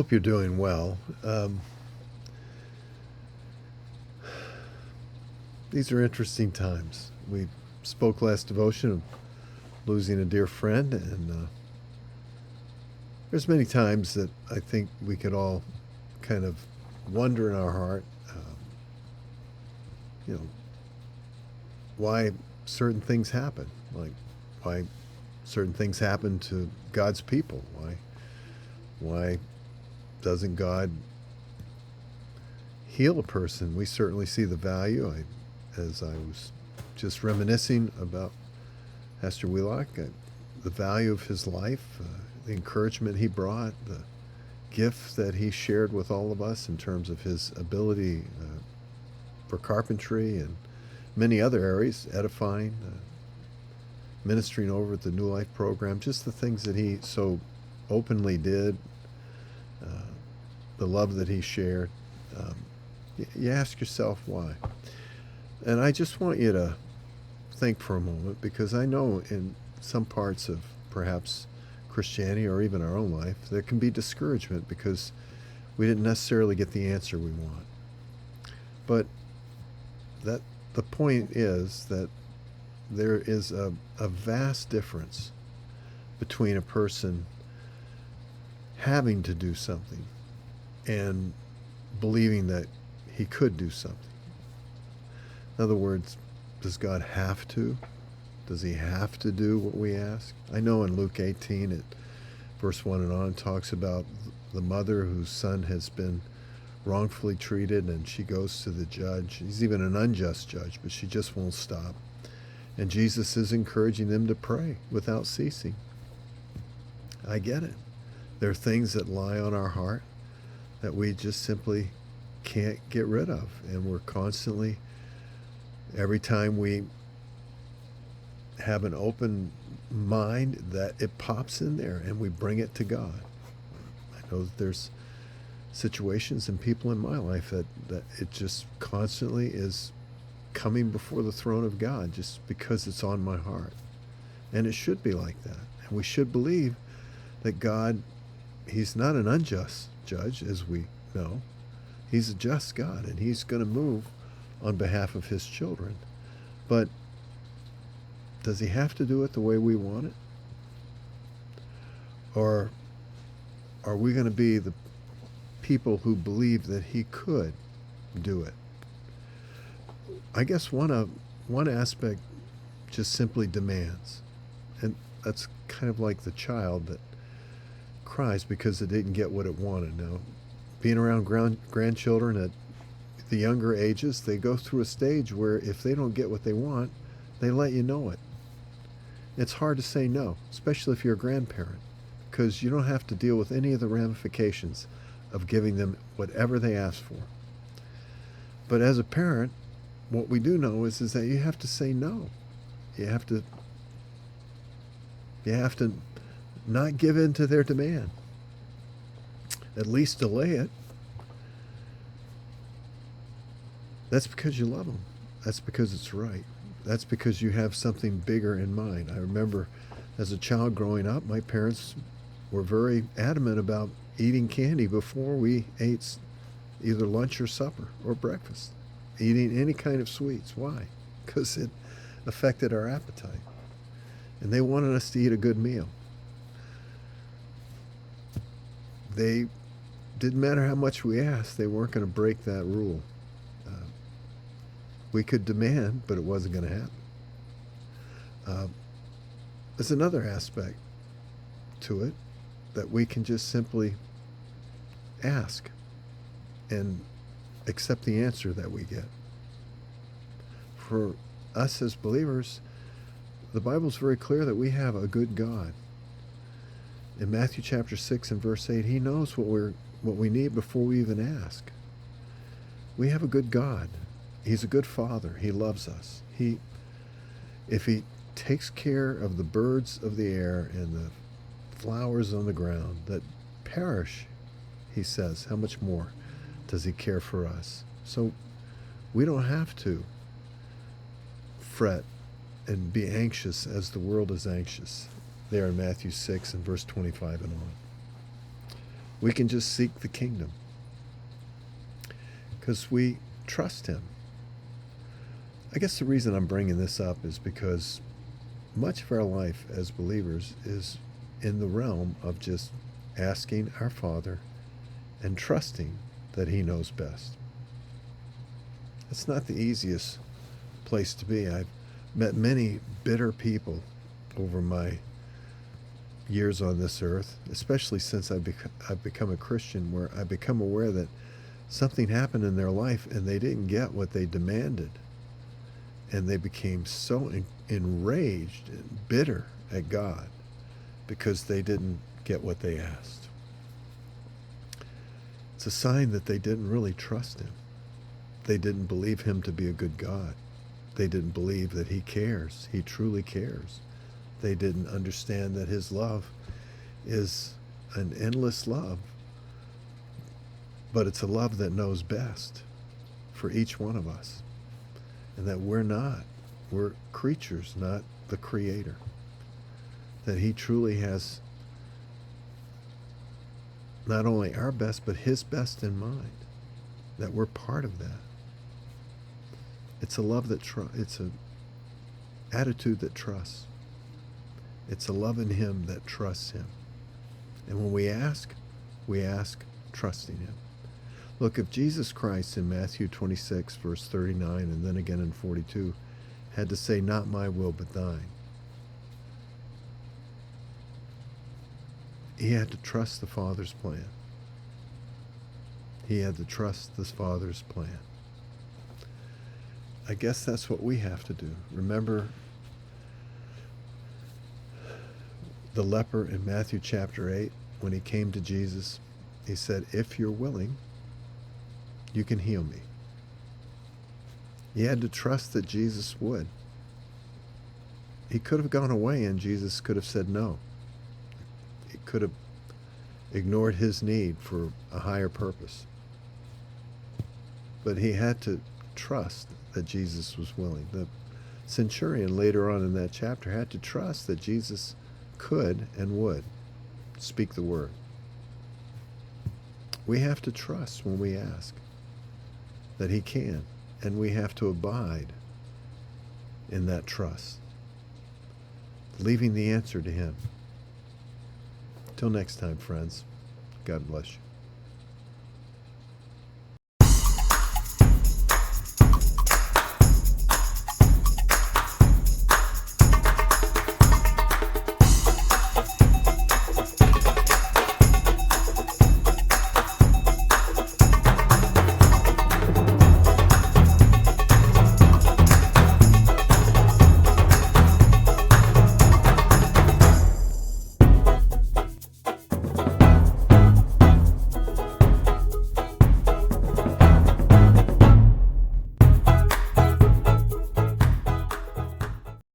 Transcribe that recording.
hope you're doing well. These are interesting times. We spoke last devotion of losing a dear friend, and there's many times that I think we could all kind of wonder in our heart, you know, why certain things happen, like why certain things happen to God's people. Why doesn't God heal a person? We certainly see the value. As I was just reminiscing about Pastor Wheelock, the value of his life, the encouragement he brought, the gift that he shared with all of us in terms of his ability for carpentry and many other areas, edifying, ministering over at the New Life program, just the things that he so openly did, the love that he shared. You ask yourself why. And I just want you to think for a moment, because I know in some parts of perhaps Christianity or even our own life, there can be discouragement because we didn't necessarily get the answer we want. But the point is that there is a vast difference between a person having to do something and believing that he could do something. In other words, does God have to? Does he have to do what we ask? I know in Luke 18, verse 1 and on, talks about the mother whose son has been wrongfully treated, and she goes to the judge. He's even an unjust judge, but she just won't stop. And Jesus is encouraging them to pray without ceasing. I get it. There are things that lie on our heart that we just simply can't get rid of. And we're constantly, every time we have an open mind, that it pops in there and we bring it to God. I know that there's situations and people in my life that it just constantly is coming before the throne of God just because it's on my heart. And it should be like that. And we should believe that God, he's not an unjust judge, as we know. He's a just God, and he's going to move on behalf of his children. But does he have to do it the way we want it? Or are we going to be the people who believe that he could do it? I guess one aspect just simply demands. And that's kind of like the child that cries because it didn't get what it wanted. Now, being around grandchildren at the younger ages, they go through a stage where if they don't get what they want, they let you know it. It's hard to say no, especially if you're a grandparent, because you don't have to deal with any of the ramifications of giving them whatever they ask for. But as a parent, what we do know is that you have to say no. You have to not give in to their demand. At least delay it. That's because you love them. That's because it's right. That's because you have something bigger in mind. I remember as a child growing up, my parents were very adamant about eating candy before we ate either lunch or supper or breakfast. Eating any kind of sweets. Why? Because it affected our appetite. And they wanted us to eat a good meal. They didn't matter how much we asked, they weren't going to break that rule. We could demand, but it wasn't going to happen. There's another aspect to it, that we can just simply ask and accept the answer that we get. For us as believers, the Bible's very clear that we have a good God. In Matthew chapter 6 and verse 8, he knows what we need before we even ask. We have a good God. He's a good Father. He loves us. If he takes care of the birds of the air and the flowers on the ground that perish, he says, how much more does he care for us? So we don't have to fret and be anxious as the world is anxious. There in Matthew 6 and verse 25 and on. We can just seek the kingdom because we trust him. I guess the reason I'm bringing this up is because much of our life as believers is in the realm of just asking our Father and trusting that he knows best. It's not the easiest place to be. I've met many bitter people over my years on this earth, especially since I've become a Christian, where I become aware that something happened in their life and they didn't get what they demanded. And they became so enraged and bitter at God because they didn't get what they asked. It's a sign that they didn't really trust him. They didn't believe him to be a good God. They didn't believe that he cares. He truly cares. They didn't understand that his love is an endless love, but it's a love that knows best for each one of us. And that we're creatures, not the creator. That he truly has not only our best, but his best in mind. That we're part of that. It's a love that it's an attitude that trusts. It's a love in him that trusts him. And when we ask trusting him. Look, if Jesus Christ in Matthew 26, verse 39, and then again in 42, had to say, not my will, but thine, he had to trust the Father's plan. He had to trust the Father's plan. I guess that's what we have to do. Remember the leper in Matthew chapter 8, when he came to Jesus, he said, if you're willing, you can heal me. He had to trust that Jesus would. He could have gone away and Jesus could have said no. He could have ignored his need for a higher purpose. But he had to trust that Jesus was willing. The centurion later on in that chapter had to trust that Jesus could and would speak the word. We have to trust when we ask that he can, and we have to abide in that trust, leaving the answer to him. Till next time, friends, God bless you.